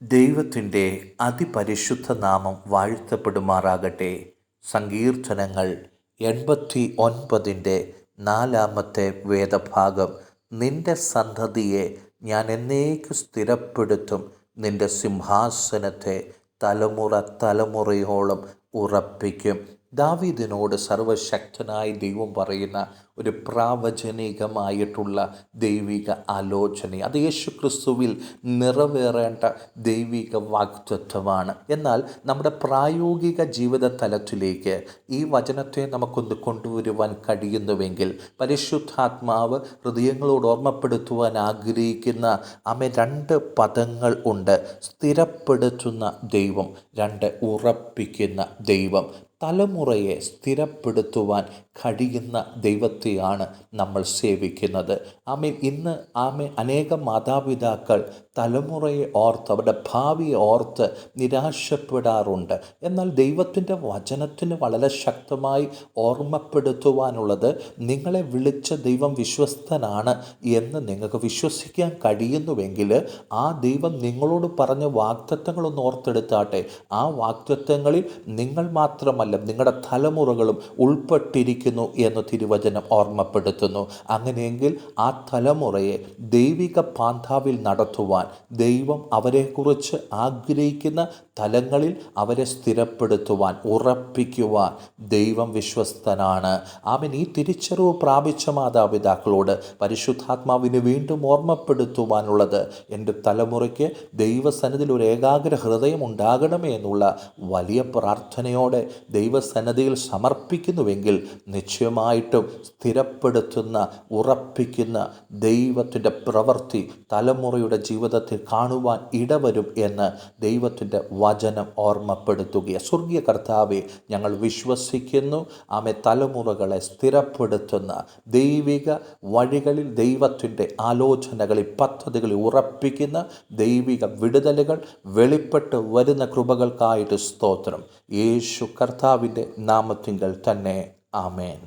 ദൈവത്തിൻ്റെ അതിപരിശുദ്ധ നാമം വാഴ്ത്തപ്പെടുമാറാകട്ടെ. സങ്കീർത്തനങ്ങൾ 89 4 വേദഭാഗം. നിന്റെ സന്തതിയെ ഞാൻ എന്നേക്കും സ്ഥിരപ്പെടുത്തും, നിന്റെ സിംഹാസനത്തെ തലമുറ തലമുറയോളം ഉറപ്പിക്കും. ദാവീദിനോട് സർവശക്തനായ ദൈവം പറയുന്ന ഒരു പ്രാവചനികമായിട്ടുള്ള ദൈവിക ആലോചന, അത് യേശുക്രിസ്തുവിൽ നിറവേറേണ്ട ദൈവിക വാഗ്ദത്തമാണ്. എന്നാൽ നമ്മുടെ പ്രായോഗിക ജീവിത തലത്തിലേക്ക് ഈ വചനത്തെ നമുക്കൊന്ന് കൊണ്ടുവരുവാൻ കഴിയുന്നുവെങ്കിൽ, പരിശുദ്ധാത്മാവ് ഹൃദയങ്ങളോട് ഓർമ്മപ്പെടുത്തുവാൻ ആഗ്രഹിക്കുന്ന രണ്ട് പദങ്ങൾ ഉണ്ട്. സ്ഥിരപ്പെടുത്തുന്ന ദൈവം, ഉറപ്പിക്കുന്ന ദൈവം. തലമുറയെ സ്ഥിരപ്പെടുത്തുവാൻ കഴിയുന്ന ദൈവത്തെയാണ് നമ്മൾ സേവിക്കുന്നത്. ഇന്ന് അനേകം മാതാപിതാക്കൾ തലമുറയെ ഓർത്ത്, അവരുടെ ഭാവിയെ ഓർത്ത് നിരാശപ്പെടാറുണ്ട്. എന്നാൽ ദൈവത്തിൻ്റെ വചനത്തിന് വളരെ ശക്തമായി ഓർമ്മപ്പെടുത്തുവാനുള്ളത്, നിങ്ങളെ വിളിച്ച ദൈവം വിശ്വസ്തനാണ് എന്ന് നിങ്ങൾക്ക് വിശ്വസിക്കാൻ കഴിയുന്നുവെങ്കിൽ, ആ ദൈവം നിങ്ങളോട് പറഞ്ഞ വാഗ്ദത്തങ്ങളൊന്ന് ഓർത്തെടുത്താട്ടെ. ആ വാഗ്ദത്തങ്ങളിൽ നിങ്ങൾ മാത്രമല്ല, നിങ്ങളുടെ തലമുറകളും ഉൾപ്പെട്ടിരിക്കുന്നു എന്ന് തിരുവചനം ഓർമ്മപ്പെടുത്തുന്നു. അങ്ങനെയെങ്കിൽ ആ തലമുറയെ ദൈവിക പാന്താവിൽ നടത്തുവാൻ ദൈവം അവരെക്കുറിച്ച് ആഗ്രഹിക്കുന്ന തലങ്ങളിൽ അവരെ സ്ഥിരപ്പെടുത്തുവാൻ, ഉറപ്പിക്കുവാൻ ദൈവം വിശ്വസ്തനാണ്. ഈ തിരിച്ചറിവ് പ്രാപിച്ച മാതാപിതാക്കളോട് പരിശുദ്ധാത്മാവിന് വീണ്ടും ഓർമ്മപ്പെടുത്തുവാനുള്ളത്, എൻ്റെ തലമുറയ്ക്ക് ദൈവസന്നിധിയിൽ ഒരു ഏകാഗ്ര ഹൃദയം ഉണ്ടാകണമേ എന്നുള്ള വലിയ പ്രാർത്ഥനയോടെ ദൈവസന്നിധിയിൽ സമർപ്പിക്കുന്നുവെങ്കിൽ, നിശ്ചയമായിട്ടും സ്ഥിരപ്പെടുത്തുന്ന, ഉറപ്പിക്കുന്ന ദൈവത്തിൻ്റെ പ്രവൃത്തി തലമുറയുടെ ജീവിതത്തിൽ കാണുവാൻ ഇടവരും എന്ന് ദൈവത്തിൻ്റെ വചനം ഓർമ്മപ്പെടുത്തുകയാണ്. സ്വർഗീയ കർത്താവെ, ഞങ്ങൾ വിശ്വസിക്കുന്നു. തലമുറകളെ സ്ഥിരപ്പെടുത്തുന്ന ദൈവിക വഴികളിൽ, ദൈവത്തിൻ്റെ ആലോചനകളിൽ, പദ്ധതികളിൽ ഉറപ്പിക്കുന്ന ദൈവിക വിടുതലുകൾ വെളിപ്പെട്ട് വരുന്ന കൃപകൾക്കായിട്ട് സ്തോത്രം. യേശു കർത്താവിൻ്റെ നാമത്തിങ്കൽ തന്നെ. ആമേൻ.